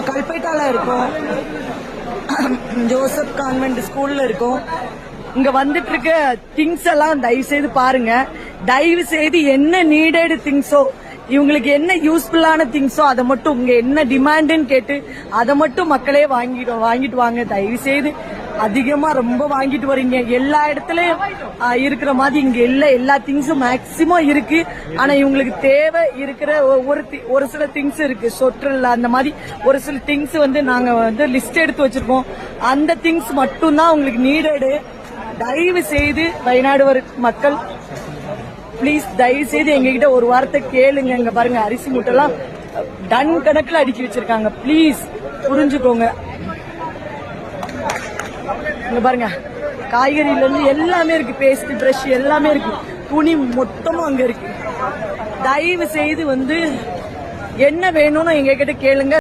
கல்பேட்டால இருக்கோம், Joseph convent ஸ்கூல்ல இருக்கோம். இங்க வந்துட்டு இருக்க திங்ஸ் எல்லாம் தயவு செய்து பாருங்க. தயவு செய்து என்ன நீடட் திங்ஸோ, இவங்களுக்கு என்ன யூஸ்ஃபுல்லான திங்ஸோ அதை மட்டும் இங்க என்ன டிமாண்டுன்னு கேட்டு அதை மட்டும் மக்களே வாங்கிட்டு வாங்க. தயவு செய்து அதிகமா ரொம்ப வாங்கிட்டு வரீங்க. எல்லா இடத்துலயும் இருக்கிற மாதிரி இங்க எல்லா திங்ஸும் மேக்சிமம் இருக்கு. ஆனா இவங்களுக்கு தேவை இருக்கிற ஒரு சில திங்ஸ் இருக்கு. சொற்றல் அந்த மாதிரி ஒரு சில திங்ஸ் நாங்க லிஸ்ட் எடுத்து வச்சிருக்கோம். அந்த திங்ஸ் மட்டும் தான் உங்களுக்கு நீடடு. தயவு செய்து வயநாடு மக்கள் பிளீஸ் தயவு செய்து எங்ககிட்ட ஒரு வார்த்தை கேளுங்க. இங்க பாருங்க, அரிசி மூட்டைலாம் டன் கணக்குல அடுக்கி வச்சிருக்காங்க. பிளீஸ் புரிஞ்சுக்கோங்க. இங்க பாருங்க, காய்கறில இருந்து எல்லாமே இருக்கு, பேஸ்ட் பிரஷ் எல்லாமே இருக்கு, துணி மொத்தமும் அங்க இருக்கு. தயவு செய்து என்ன வேணும்னு எங்க கிட்ட கேளுங்க.